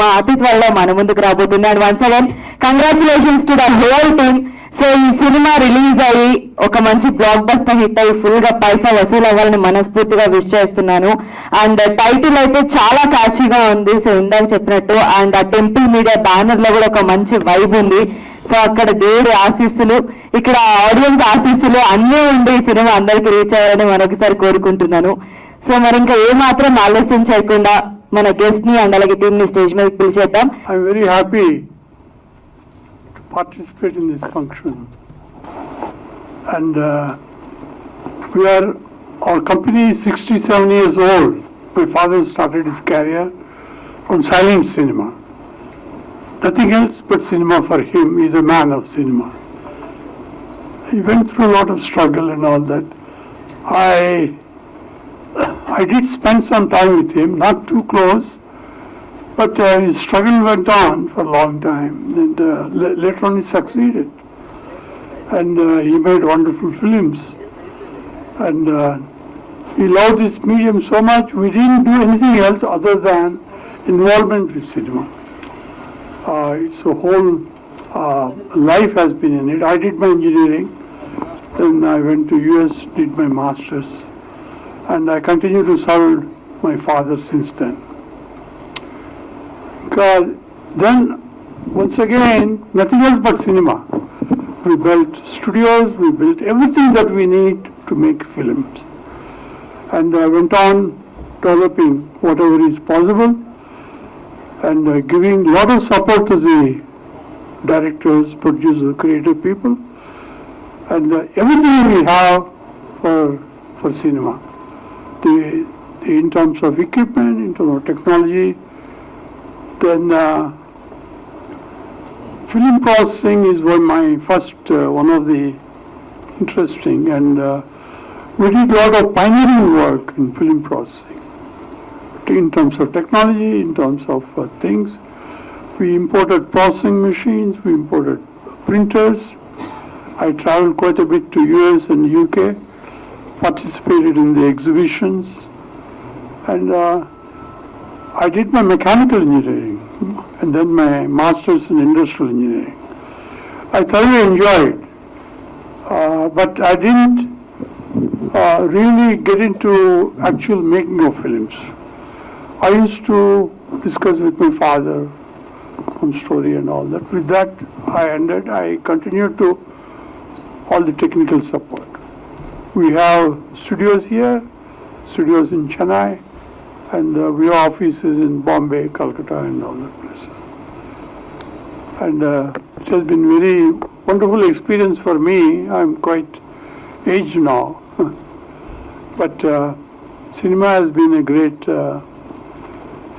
మా అతిథి వల్ల మన ముందుకు రాబోతుంది. And once again congratulations to the whole team. So ఈ సినిమా రిలీజ్ అయ్యి ఒక మంచి బ్లాక్ బస్టర్ హిట్ అయ్యి ఫుల్ గా పైసా వసూలు అవ్వాలని మనస్ఫూర్తిగా విష్ చేస్తున్నాను. అండ్ టైటిల్ అయితే చాలా క్యాచీగా ఉంది. సో ఇందాక చెప్పినట్టు అండ్ ఆ టెంపుల్ మీడియా బ్యానర్ లో కూడా ఒక మంచి వైబ్ ఉంది. సో అక్కడ దేవుడి ఆశీస్సులు, ఇక్కడ ఆడియన్స్ ఆశీస్సులు అన్నీ ఉండి ఈ సినిమా అందరికి రీచ్ అయ్యాలని మరొకసారి కోరుకుంటున్నాను. సో మరి ఇంకా ఏమాత్రం ఆలస్యం చేయకుండా మన గెస్ట్ ని అండ్ అలాగే టీమ్ ని స్టేజ్ మీద పిలిచేద్దాం. I'm very happy to participate in this function, and our company is 67 years old. My father started his career from silent cinema. Nothing else but cinema for him. He's a man of cinema. He went through a lot of struggle and all that. I did spend some time with him, not too close, but his struggle went on for a long time, and later on he succeeded, and he made wonderful films, and he loved this medium so much. We didn't do anything else other than involvement with cinema. It's a whole life has been in it. I did my engineering, then I went to US, did my masters, and I continue to serve my father since then. Because then, once again, nothing else but cinema. We built studios, we built everything that we need to make films. And I went on developing whatever is possible and giving a lot of support to the directors, producers, creative people, and everything we have for cinema. In terms of equipment, in terms of technology, then film processing is one of the interesting, and we did a lot of pioneering work in film processing. In terms of technology, in terms of things, we imported processing machines, we imported printers. I traveled quite a bit to US and UK, participated in the exhibitions, and I did my mechanical engineering and then my master's in industrial engineering. I thoroughly enjoyed, but I didn't really get into actual making of films. I used to discuss with my father on story and all that. With that, I continued to all the technical support. We have studios here, studios in Chennai, and we have offices in Bombay, Calcutta, and all that places. And it has been very wonderful experience for me. I'm quite aged now, but cinema has been a great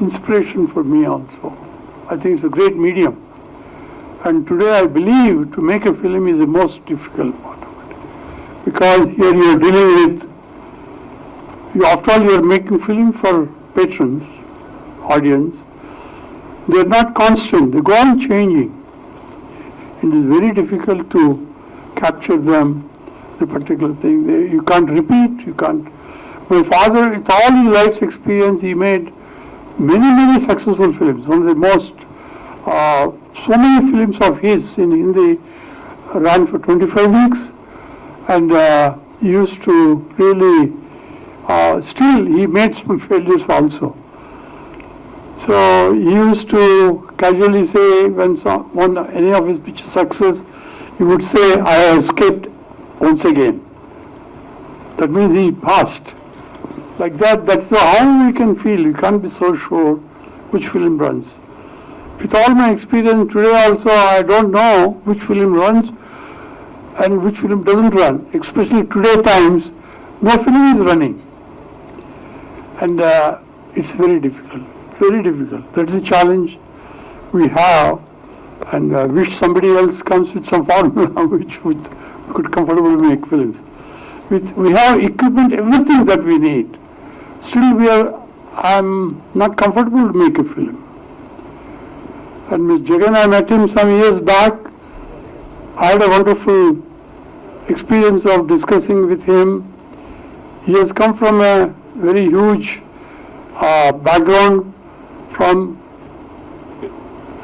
inspiration for me also. I think it's a great medium, and today I believe to make a film is the most difficult part of it, because here you are dealing with, after all you are making film for patrons, audience. They are not constant, they go on changing. It is very difficult to capture them, the particular thing. You can't repeat, you can't. My father, with all his life's experience, he made many successful films. One of the most, so many films of his in Hindi ran for 25 weeks, and he used to really, still he made some failures also. So he used to casually say when any of his pictures success, he would say, I have escaped once again. That means he passed. Like that, that's how we can feel. You can't be so sure which film runs. With all my experience today also, I don't know which film runs and which film doesn't run. Especially today times, no film is running. And it's very difficult, very difficult. That's the challenge we have, and I wish somebody else comes with some formula which we could comfortably make films. We have equipment, everything that we need. Still I'm not comfortable to make a film. And Mr. Jagan, I met him some years back. I had a wonderful experience of discussing with him. He has come from a very huge background from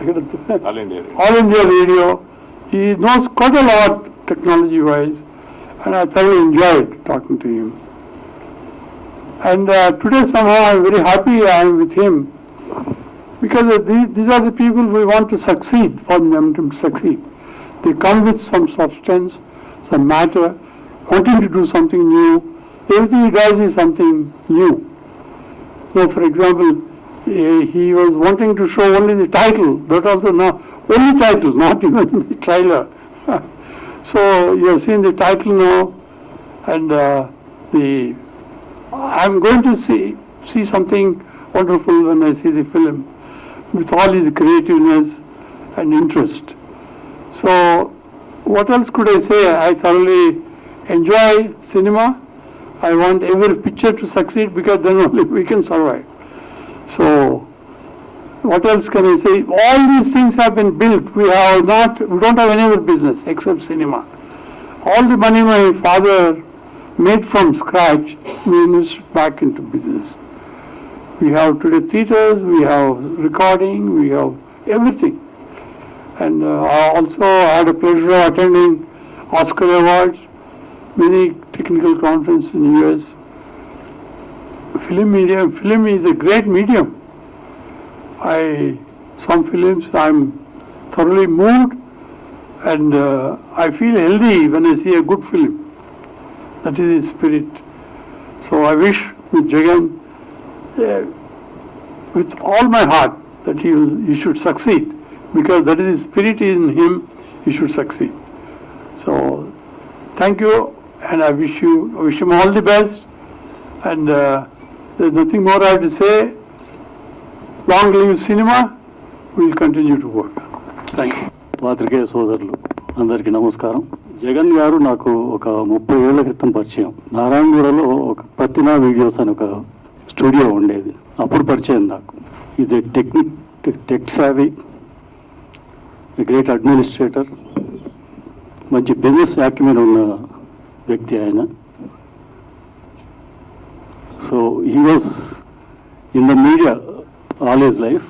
All India Radio. He knows quite a lot technology-wise, and I thoroughly enjoyed talking to him. And today somehow I'm very happy I am with him, because these are the people we want to succeed, for them to succeed. They come with some substance, some matter, wanting to do something new. Everything he does is something new. So, for example, he was wanting to show only the title, but also now only title, not even the trailer. So you have seen the title now, and I'm going to see something wonderful when I see the film, with all his creativeness and interest. So what else could I say? I thoroughly enjoy cinema. I want every picture to succeed, because then only we can survive. So what else can I say? All these things have been built. We don't have any other business except cinema. All the money my father made from scratch, we invested back into business. We have today theaters, we have recording, we have everything. And I also had a pleasure of attending Oscar Awards, many technical conferences in the US. Film is a great medium. Some films I'm thoroughly moved, and I feel healthy when I see a good film. That is his spirit. So I wish with Jagan, with all my heart, that he should succeed, because that is his spirit in him. He should succeed. So thank you, and I wish him all the best. And there's nothing more I have to say. Long live cinema. We will continue to work. Thank you. పాత్రికేయ సోదరులు అందరికీ నమస్కారం. జగన్ గారు నాకు ఒక 30 ఏళ్ల క్రితం పరిచయం. నారాయణగూడలో ఒక ప్రతినా వీడియోస్ అని ఒక స్టూడియో ఉండేది. అప్పుడు పరిచయం నాకు. ఇది టెక్ సావీ, గ్రేట్ అడ్మినిస్ట్రేటర్, మంచి బిజినెస్ యాక్యుమెంట్ ఉన్న వ్యక్తి ఆయన. So he was in the media all his life.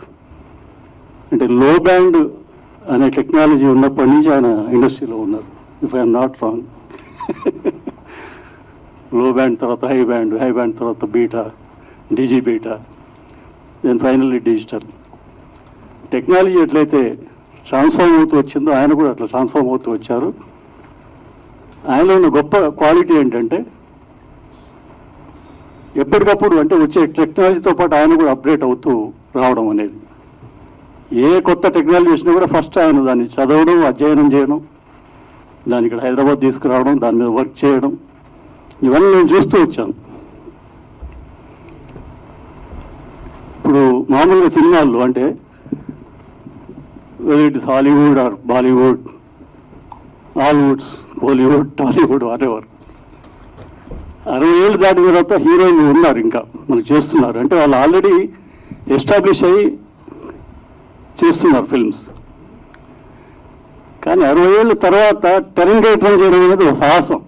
అంటే లో బ్యాండ్ అనే టెక్నాలజీ ఉన్నప్పటి నుంచి ఆయన ఇండస్ట్రీలో ఉన్నారు, if I'm not wrong. Low band తర్వాత హై బ్యాండ్ తర్వాత beta, digi beta, then finally digital. Technology ఎట్లయితే ట్రాన్స్ఫార్మ్ అవుతూ వచ్చిందో ఆయన కూడా అట్లా ట్రాన్స్ఫార్మ్ అవుతూ వచ్చారు. ఆయనలో ఉన్న గొప్ప క్వాలిటీ ఏంటంటే ఎప్పటికప్పుడు అంటే వచ్చే టెక్నాలజీతో పాటు ఆయన కూడా అప్డేట్ అవుతూ రావడం అనేది. ఏ కొత్త టెక్నాలజీ వచ్చినా కూడా ఫస్ట్ ఆయన దాన్ని చదవడం, అధ్యయనం చేయడం, దాన్ని ఇక్కడ హైదరాబాద్ తీసుకురావడం, దాని మీద వర్క్ చేయడం, ఇవన్నీ నేను చూస్తూ వచ్చాను. ఇప్పుడు మామూలుగా సినిమాల్లో అంటే it is Hollywood or Bollywood, Hollywoods, Bollywood, Tollywood, whatever, 60 ఏళ్ళు దాటిన తర్వాత హీరోయిన్లు ఉన్నారు, ఇంకా మనకు చేస్తున్నారు. అంటే వాళ్ళు ఆల్రెడీ ఎస్టాబ్లిష్ అయ్యి చేస్తున్నారు ఫిల్మ్స్. కానీ 60 ఏళ్ళ తర్వాత తెరంగేట్రం చేయడం అనేది ఒక సాహసం,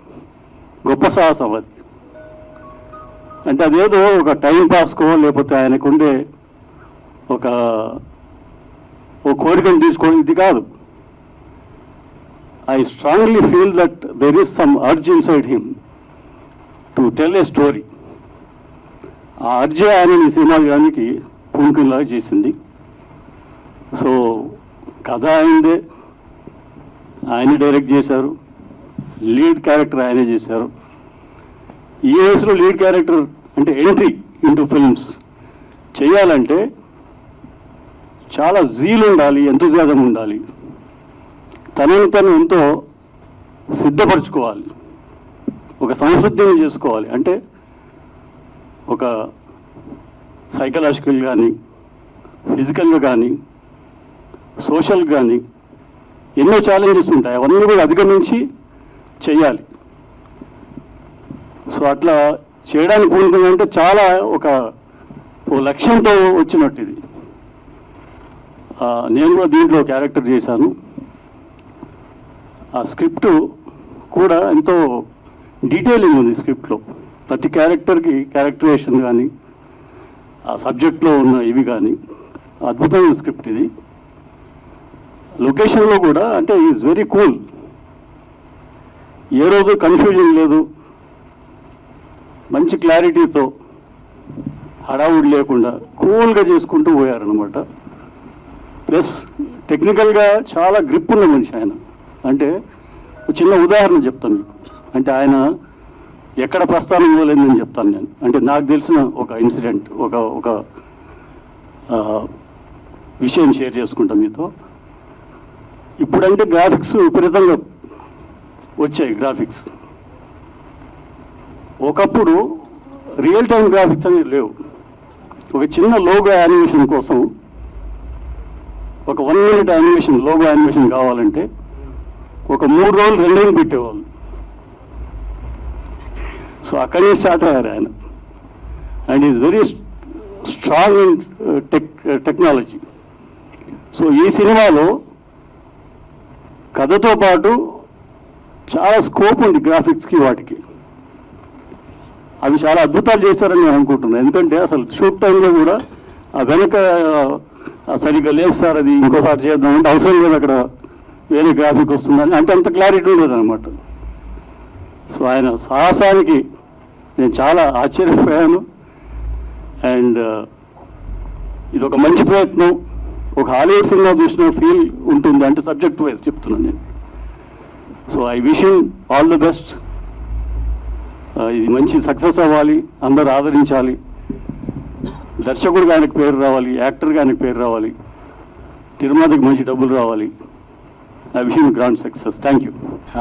గొప్ప సాహసం అది. అంటే అదేదో ఒక టైం పాస్కో లేకపోతే ఆయనకుండే ఒక కోరికను తీసుకోవడం ఇది కాదు. I strongly feel that there is some urge inside him to tell a story. ఆ అర్జే ఆయన ఈ సినిమా గానికి పూనుకునేలాగా చేసింది. సో కథ ఆయనదే, ఆయన డైరెక్ట్ చేశారు, లీడ్ క్యారెక్టర్ ఆయనే చేశారు. ఈ వయసులో లీడ్ క్యారెక్టర్ అంటే ఎంట్రీ ఇంటూ ఫిల్మ్స్ చేయాలంటే చాలా జీల్ ఉండాలి, ఎంతోజాదం ఉండాలి, తనని తను ఎంతో సిద్ధపరచుకోవాలి, ఒక సంసిద్ధం చేసుకోవాలి. అంటే ఒక సైకలాజికల్ కానీ, ఫిజికల్గా కానీ, సోషల్ కానీ ఎన్నో ఛాలెంజెస్ ఉంటాయి. అవన్నీ కూడా అధిగమించి చేయాలి. సో అట్లా చేయడానికి పూనుకుందంటే చాలా ఓ లక్ష్యంతో వచ్చినట్టు ఇది. నేను కూడా దీంట్లో క్యారెక్టర్ చేశాను. ఆ స్క్రిప్ట్ కూడా ఎంతో డీటెయిలింగ్ ఉంది స్క్రిప్ట్లో. ప్రతి క్యారెక్టర్కి క్యారెక్టరైజేషన్ కానీ, ఆ సబ్జెక్ట్లో ఉన్న ఇవి కానీ అద్భుతమైన స్క్రిప్ట్ ఇది. లొకేషన్లో కూడా అంటే ఈజ్ వెరీ కూల్, ఏ రోజు కన్ఫ్యూజన్ లేదు, మంచి క్లారిటీతో హడావుడి లేకుండా కూల్గా చేసుకుంటూ పోయారనమాట. ప్లస్ టెక్నికల్గా చాలా గ్రిప్ ఉన్న మనిషి ఆయన. అంటే ఒక చిన్న ఉదాహరణ చెప్తాను మీకు. అంటే ఆయన ఎక్కడ ప్రస్థానం ఇవ్వలేదని చెప్తాను నేను. అంటే నాకు తెలిసిన ఒక ఇన్సిడెంట్, ఒక విషయం షేర్ చేసుకుంటాం మీతో. ఇప్పుడంటే గ్రాఫిక్స్ విపరీతంగా వచ్చాయి. గ్రాఫిక్స్ ఒకప్పుడు రియల్ టైం గ్రాఫిక్స్ అనేవి లేవు. ఒక చిన్న లోగో యానిమేషన్ కోసం, ఒక 1 minute యానిమేషన్, లోగో యానిమేషన్ కావాలంటే ఒక 3 రోజులు రెండేళ్ళు పెట్టేవాళ్ళు. సో అక్కడి నుంచి స్టార్ట్ అయ్యారు ఆయన. And is very strong in technology. So ఈ సినిమాలో కథతో పాటు చాలా స్కోప్ ఉంది గ్రాఫిక్స్కి, వాటికి. అవి చాలా అద్భుతాలు చేస్తారని నేను అనుకుంటున్నాను. ఎందుకంటే అసలు షూట్ టైంలో కూడా ఆ వెనక సరిగ్గా లేదు సార్, అది ఇంకోసారి చేద్దామంటే అవసరం లేదు, అక్కడ వేరే గ్రాఫిక్ వస్తుందని, అంటే అంత క్లారిటీ ఉండదు అనమాట. సో ఆయన సాహసానికి నేను చాలా ఆశ్చర్యపోయాను. అండ్ ఇది ఒక మంచి ప్రయత్నం. ఒక హాలీవుడ్ సినిమా చూసిన ఫీల్ ఉంటుంది, అంటే సబ్జెక్ట్ వైజ్ చెప్తున్నాను నేను. So I wish him all the best. ఇది మంచి సక్సెస్ అవ్వాలి, అందరూ ఆదరించాలి. దర్శకుడిగా ఆయనకు పేరు రావాలి, యాక్టర్గా ఆయనకు పేరు రావాలి, తిరుమలకి మంచి డబ్బులు రావాలి. I wish him grand success. Thank you.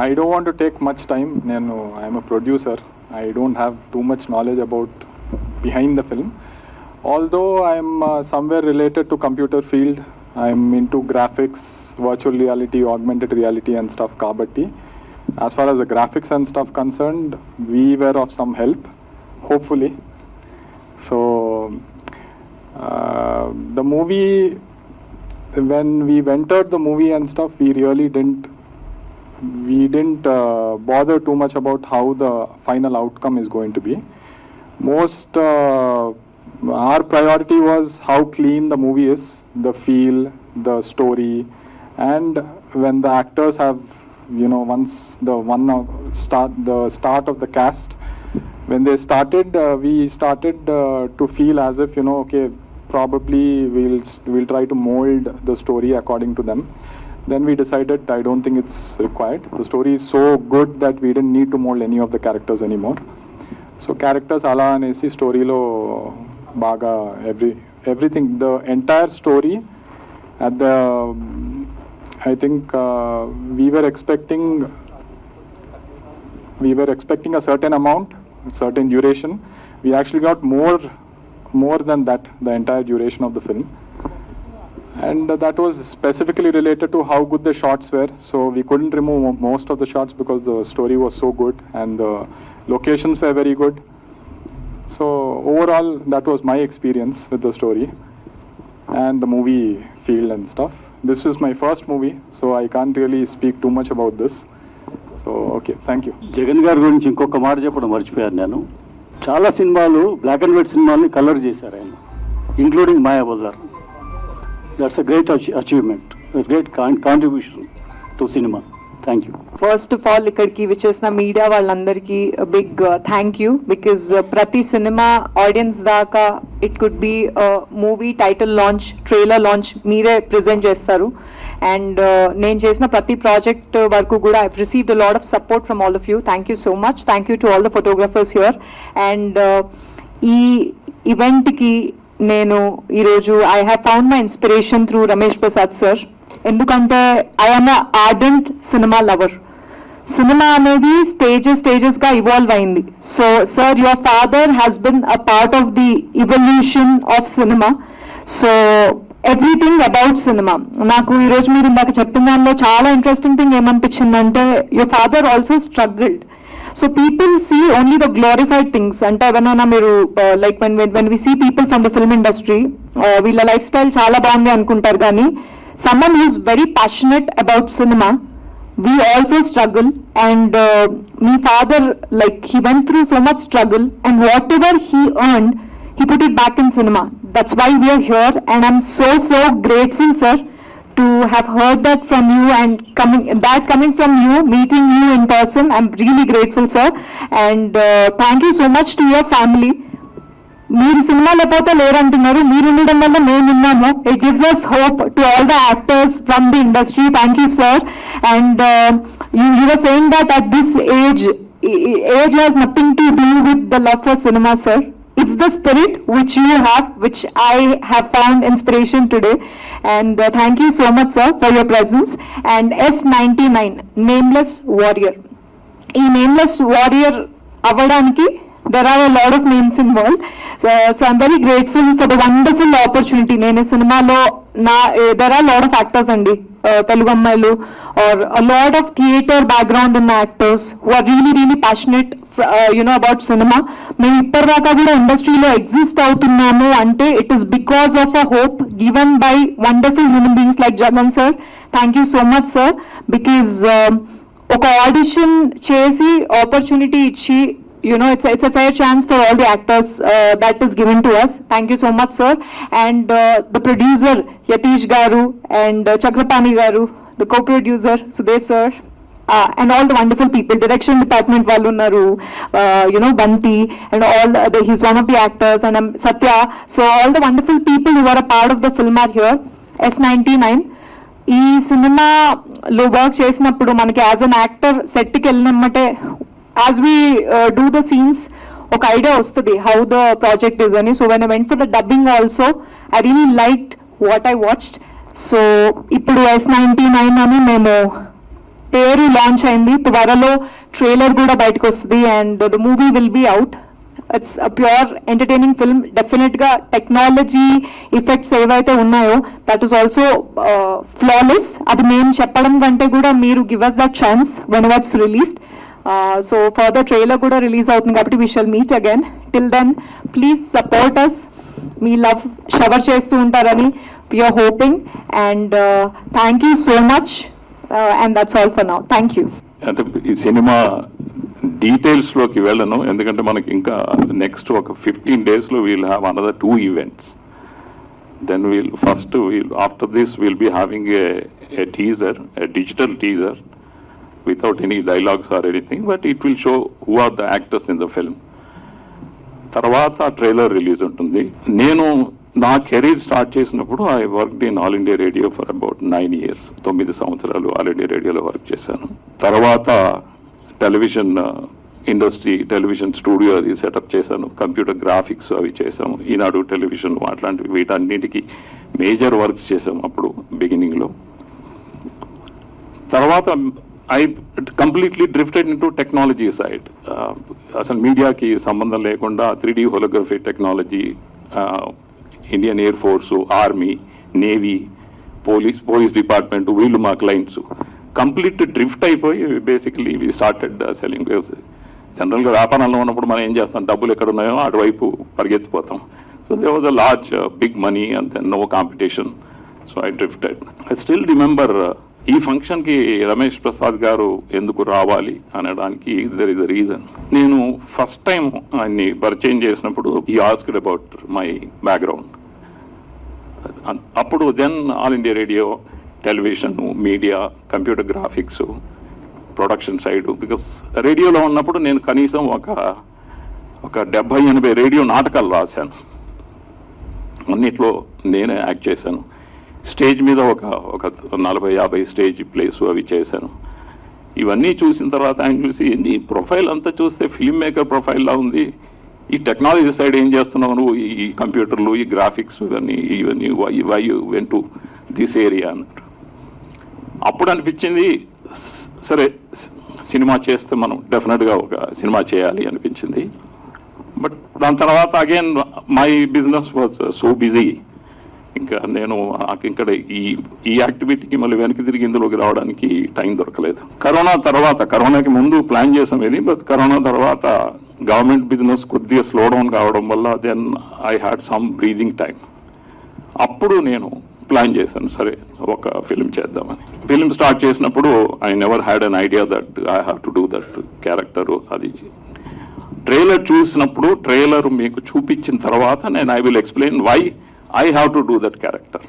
I don't want to take much time. I'm a producer. I don't have too much knowledge about behind the film. Although I'm somewhere related to computer field, I'm into graphics, virtual reality, augmented reality and stuff kabatti. As far as the graphics and stuff concerned, we were of some help, hopefully. So the movie, when we entered the movie and stuff, we really didn't bother too much about how the final outcome is going to be. Most our priority was how clean the movie is, the feel, the story, and when the actors have, once the start of the cast, when they started, we started to feel as if, okay, probably we'll try to mold the story according to them. Then we decided I don't think it's required. The story is so good that we didn't need to mold any of the characters anymore. So characters ala anesi story lo baga everything, the entire story at the I think we were expecting a certain amount, a certain duration. We actually got more than that, the entire duration of the film. And that was specifically related to how good the shots were. So we couldn't remove most of the shots because the story was so good and the locations were very good. So overall, that was my experience with the story and the movie field and stuff. This was my first movie, so I can't really speak too much about this. So okay, thank you. Jagan గారి గురించి ఇంకొక మాట చెప్పడం మర్చిపోయాను నేను. చాలా సినిమాలు black and white సినిమాల్ని కలర్ చేశారు ఆయన, including Mayabazar. That's a great achievement, great contribution to cinema. Thank you. First of all ఇక్కడికి విచ్చేసిన మీడియా వాళ్ళందరికీ బిగ్ థ్యాంక్ యూ, బికాజ్ ప్రతి సినిమా ఆడియన్స్ దాకా it could be movie title launch, trailer launch మీరే present చేస్తారు. And నేను చేసిన ప్రతి ప్రాజెక్ట్ వరకు కూడా I've received a lot of support from all of you. Thank you so much. Thank you to all the photographers here. And ఈ ఈవెంట్కి నేను ఈరోజు I have found my inspiration through Ramesh Prasad sir. ఎందుకంటే I'm ardent cinema lover. Cinema అనేది స్టేజెస్గా evolve అయింది. So sir, your father has been a part of the evolution of cinema. So everything about cinema. నాకు ఈరోజు మీరు ఇందాక చెప్పిన దానిలో చాలా ఇంట్రెస్టింగ్ థింగ్ ఏమనిపించిందంటే, your father also struggled. So people see only the glorified things. అంటే ఎవరైనా మీరు like when we see people from the film industry, వీళ్ళ లైఫ్ స్టైల్ చాలా బాగుంది అనుకుంటారు, కానీ someone who's very passionate about cinema, we also struggle. And my father, like, he went through so much struggle, and whatever he earned, he put it back in cinema. That's why we are here, and I'm so grateful, sir, to have heard that from you and coming from you, meeting you in person, I'm really grateful, sir. And thank you so much to your family. మీరు సినిమాలో పోతే లేరంటున్నారు, మీరు ఉండడం వల్ల మేము ఉన్నాము. It gives us hope to all the actors from the industry. Thank you sir. And you were saying that at this age has nothing to do with the love for cinema, sir. It's the spirit which you have, which I have found inspiration today. And thank you so much, sir, for your presence. And S99, Nameless Warrior. ఈ nameless warrior అవ్వడానికి there are a lot of names involved. So I'm very grateful for the wonderful opportunity. నేను సినిమాలో there are a lot of actors అండి, తెలుగు అమ్మాయిలు, or a lot of theatre background in the actors who are really passionate about cinema. మేము ఇప్పటిదాకా కూడా ఇండస్ట్రీలో exist అవుతున్నాము అంటే it is because of a hope given by wonderful human beings like Jagan sir. Thank you so much, sir, because ఒక audition చేసి opportunity ఇచ్చి it's a fair chance for all the actors that is given to us. Thank you so much, sir. And the producer Yatish garu and Chakrapani garu, the co-producer Sudesh sir, and all the wonderful people, direction department vallu unnaru, Banti, and all he's one of the actors, and Satya. So all the wonderful people who are a part of the film are here. S99 ఈ సినిమాలో work చేసినప్పుడు మనకి as an actor సెట్కి వెళ్ళినమ్మటే as we do the scenes ఒక idea వస్తుంది how the project is అని. So when I went for the dubbing also, I really liked what I watched. So ఇప్పుడు S99 అని మేము పేరు లాంచ్ అయింది, త్వరలో ట్రైలర్ కూడా బయటకు వస్తుంది, and the movie will be out. It's a pure entertaining film. Definite గా టెక్నాలజీ ఎఫెక్ట్స్ ఏవైతే ఉన్నాయో దట్ ఈస్ ఆల్సో ఫ్లాలెస్. అది మేము చెప్పడం కంటే కూడా మీరు give us that chance when it's released. So further trailer కూడా రిలీజ్ అవుతుంది కాబట్టి we shall meet again. Till then please support us. మీ లవ్ షవర్ చేస్తూ ఉంటారని we're hoping. And thank you so much. And that's all for now. Thank you. అంటే ఈ cinema డీటెయిల్స్లోకి వెళ్ళను, ఎందుకంటే మనకి ఇంకా నెక్స్ట్ ఒక 15 daysలో we'll have another 2 events. Then after this we'll be having a teaser, a digital teaser without any dialogues or anything, but it will show who are the actors in the film. తర్వాత trailer release ఉంటుంది. నేను నా career start చేసినప్పుడు I worked in all India radio for about 9 years. 9 సంవత్సరాలు all India రేడియోలో work చేశాను. తర్వాత television industry, television studio అది సెటప్ చేశాను. కంప్యూటర్ గ్రాఫిక్స్ అవి చేసాము. ఈనాడు టెలివిజన్ అట్లాంటివి వీటన్నిటికీ మేజర్ వర్క్స్ చేసాము అప్పుడు బిగినింగ్లో. తర్వాత I completely drifted in to technology side. అసలు మీడియాకి సంబంధం లేకుండా 3D holography technology, Indian air force, army, navy, police department, వీళ్ళు మా క్లయింట్స్. కంప్లీట్ డ్రిఫ్ట్ అయిపోయి బేసికలీ వి స్టార్టెడ్ సెల్లింగ్. జనరల్గా వ్యాపారంలో ఉన్నప్పుడు మనం ఏం చేస్తాం, డబ్బులు ఎక్కడ ఉన్నాయో అటువైపు పరిగెత్తిపోతాం. So they was a large big money and then no competition. So I drifted. I still remember ఈ ఫంక్షన్కి రమేష్ ప్రసాద్ గారు ఎందుకు రావాలి అనడానికి దర్ ఇస్ అ రీజన్. నేను ఫస్ట్ టైం ఆయన్ని పరిచయం చేసినప్పుడు he asked about my background. అప్పుడు then all India radio, television, media, computer graphics, production side. Because రేడియోలో ఉన్నప్పుడు నేను కనీసం ఒక 70-80 రేడియో నాటకాలు రాశాను. అన్నిట్లో నేనే యాక్ట్ చేశాను. స్టేజ్ మీద ఒక 40-50 స్టేజ్ ప్లేస్ అవి చేశాను. ఇవన్నీ చూసిన తర్వాత ఆయన చూసి ఈ ప్రొఫైల్ అంతా చూస్తే ఫిల్మ్ మేకర్ ప్రొఫైల్లా ఉంది, ఈ టెక్నాలజీ సైడ్ ఏం చేస్తున్నావు నువ్వు, ఈ కంప్యూటర్లు, ఈ గ్రాఫిక్స్ ఇవన్నీ why you went to this area అన్నట్టు. అప్పుడు అనిపించింది సరే సినిమా చేస్తే మనం డెఫినెట్గా ఒక సినిమా చేయాలి అనిపించింది. బట్ దాని తర్వాత again my business was so busy. ఇంకా నాకు ఇక్కడ ఈ యాక్టివిటీకి మళ్ళీ వెనక్కి తిరిగి ఇందులోకి రావడానికి టైం దొరకలేదు. కరోనాకి ముందు ప్లాన్ చేసాం ఇది, బట్ కరోనా తర్వాత గవర్నమెంట్ బిజినెస్ కొద్దిగా స్లో డౌన్ కావడం వల్ల then I had some breathing time. అప్పుడు నేను ప్లాన్ చేశాను సరే ఒక ఫిల్మ్ చేద్దామని. ఫిల్మ్ స్టార్ట్ చేసినప్పుడు I never had an idea that I have to do that character. అది ట్రైలర్ చూసినప్పుడు, ట్రైలర్ మీకు చూపించిన తర్వాత నేను I will explain why I have to do that character.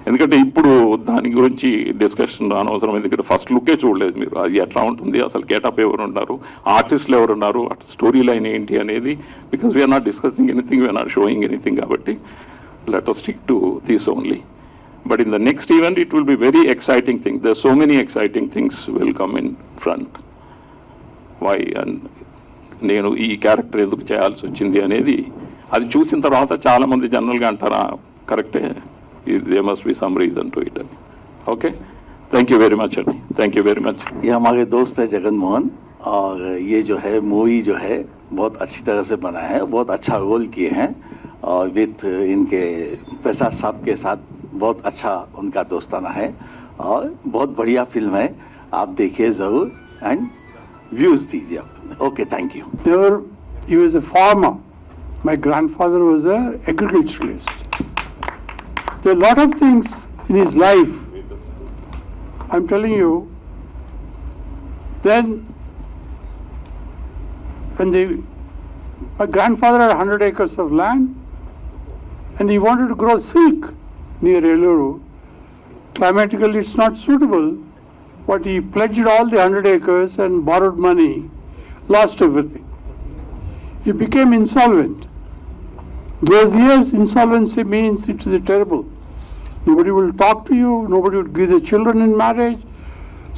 ఎందుకంటే ఇప్పుడు దాని గురించి డిస్కషన్ అనవసరం, ఎందుకంటే ఫస్ట్ లుక్కే చూడలేదు మీరు, అది ఎట్లా ఉంటుంది, అసలు గెటప్ ఎవరు ఉన్నారు, ఆర్టిస్టులు ఎవరు ఉన్నారు, స్టోరీ లైన్ ఏంటి అనేది, because we're not discussing anything, we're not showing anything, కాబట్టి let us stick to this only. But in the next event, it will be very exciting thing. There are so many exciting things will come in front. Why? And నేను ఈ character ఎందుకు చేయాల్సి వచ్చింది అనేది అది చూసిన తర్వాత చాలా మంది జనరల్గా అంటారా, కరెక్టే, they must be some reason to it అని. Okay, thank you very much అండి, థ్యాంక్ యూ వెరీ मच. ये हमारे दोस्त है जगन मोहन, और ये जो है मूवी जो है बहुत अच्छी तरह से बना है, बहुत अच्छा रोल किए हैं, और विथ इनके प्रसाद साहब के साथ बहुत अच्छा उनका दोस्ताना है, और बहुत बढ़िया फिल्म है, आप देखिए ज़रूर एंड व्यूज़ दीजिए. Okay, thank you. Never, he was a farmer. My grandfather was a agriculturalist. There are a lot of things in his life, I'm telling you. Then, when my grandfather had 100 acres of land, and he wanted to grow silk near Eluru. Climatically, it's not suitable, but he pledged all the 100 acres and borrowed money, lost everything. He became insolvent. Those years, insolvency means it is terrible. Nobody will talk to you, nobody will give the children in marriage.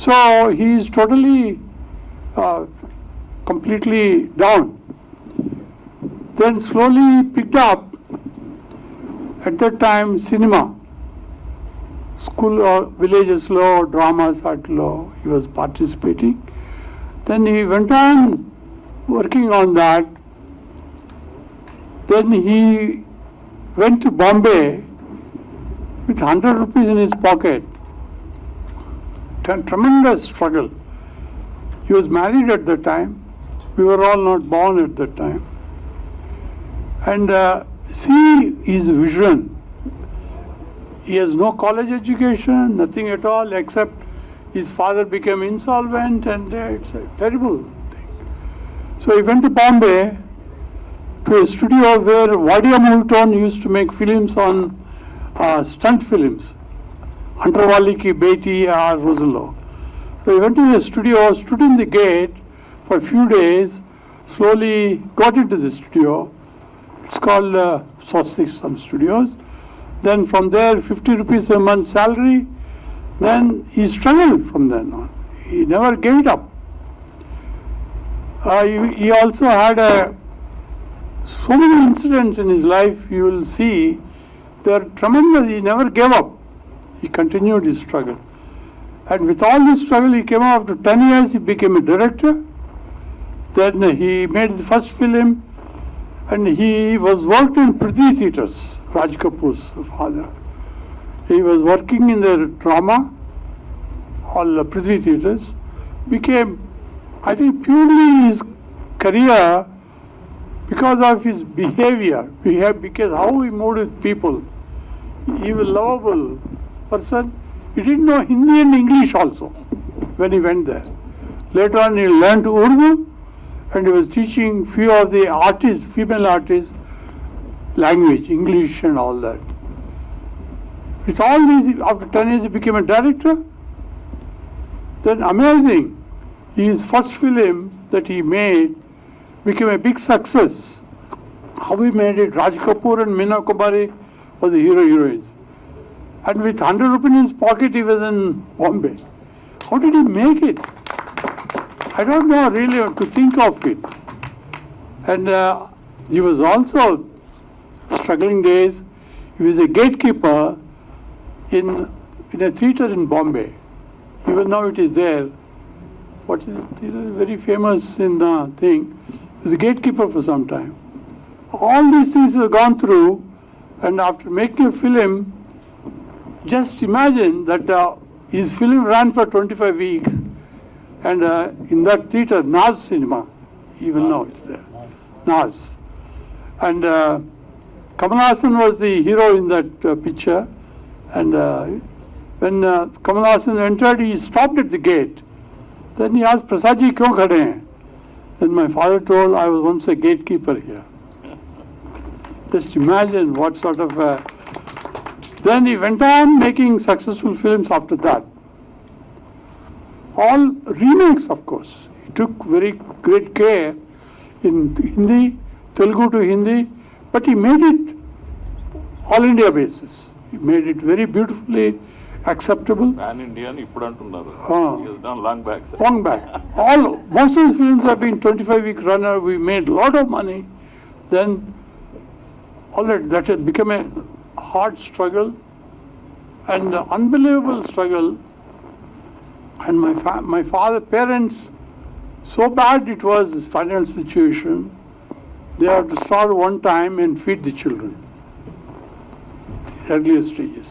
So he is totally, completely down. Then slowly picked up. At that time, cinema, school or villages law, dramas art law, he was participating. Then he went on working on that. Then he went to Bombay with 100 rupees in his pocket. Tremendous struggle. He was married at that time. We were all not born at that time. And see his vision. He has no college education, nothing at all, except his father became insolvent, and it's a terrible thing. So he went to Bombay, to a studio where Wadia Multon used to make films on stunt films. Antarwali ki beti or Rosalo. So he went to the studio, stood in the gate for a few days, slowly got into the studio. It's called Swastik, some studios. Then from there, 50 rupees a month salary. Then he struggled from then on. He never gave it up. He also had so many incidents in his life, you will see, they are tremendous. He never gave up. He continued his struggle. And with all this struggle, he came out after 10 years, he became a director. Then he made the first film, and he was worked in Prithvi Theatres, Raj Kapoor's father. He was working in the drama, all the Prithvi Theatres. Became, I think, purely his career because of his behavior, because how he moved with people. He was a lovable person. He didn't know Hindi and English also when he went there. Later on, he learned Urdu, and he was teaching few of the artists, female artists, language, English and all that. With all these, after 10 years, he became a director. Then amazing, his first film that he made became a big success. How he made it, Raj Kapoor and Meena Kumari were the hero-heroines. And with 100 rupees in his pocket, he was in Bombay. How did he make it? I don't know really to think of it. And he was also struggling days. He was a gatekeeper in a theatre in Bombay. Even now it is there. What is it? It is very famous in the thing. He was a gatekeeper for some time. All these things have gone through, and after making a film, just imagine that his film ran for 25 weeks, and in that theatre, Naz Cinema, even now it's there, Naz. And Kamal Hassan was the hero in that picture, and when Kamal Hassan entered, he stopped at the gate. Then he asked, Prasadji, kyo khade hain? Then my father told, I was once a gatekeeper here. Just imagine what sort of Then he went on making successful films after that. All remakes, of course. He took very great care in Hindi, Telugu to Hindi, but he made it all India basis. He made it very beautifully acceptable. Pan India అని ఇప్పుడు అంటున్నారు. Ah. Long back. Long back. Most of his films have been 25-week runner. We made a lot of money. Then all that had become a hard struggle and unbelievable struggle. And my parents, so bad it was his financial situation. They have to starve one time and feed the children. The earlier stages.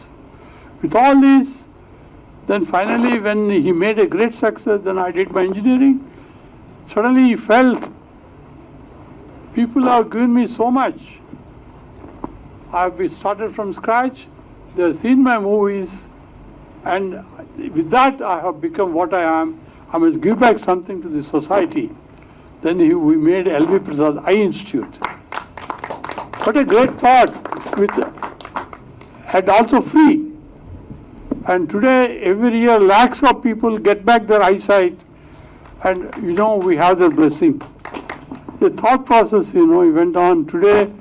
With all this, then finally when he made a great success, then I did my engineering. Suddenly he felt, people have given me so much. I have started from scratch. They have seen my movies, and with that I have become what I am. I must give back something to the society. Then we made L.V. Prasad Eye Institute. What a great thought, and also free. And today, every year, lakhs of people get back their eyesight, and we have their blessings. The thought process, he went on. Today,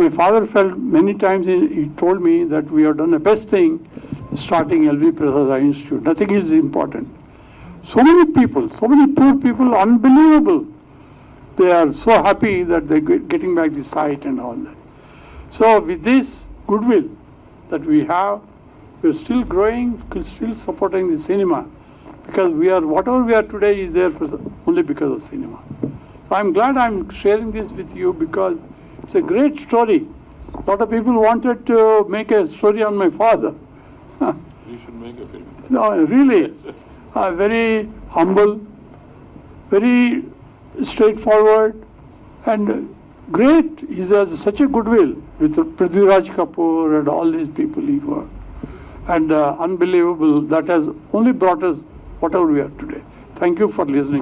my father felt many times, he told me that we have done the best thing, starting L.V. Prasad Eye Institute. Nothing is important. So many people, so many poor people, unbelievable. They are so happy that they're getting back the sight and all that. So with this goodwill that we have, we're still growing, still supporting the cinema, because whatever we are today is there only because of cinema. So I'm glad I'm sharing this with you, because it's a great story. A lot of people wanted to make a story on my father. You should make a film. No, really, very humble, very straightforward, and great. He has such a goodwill with Prithviraj Kapoor and all these people he worked. And unbelievable, that has only brought us whatever we are today. Thank you for listening.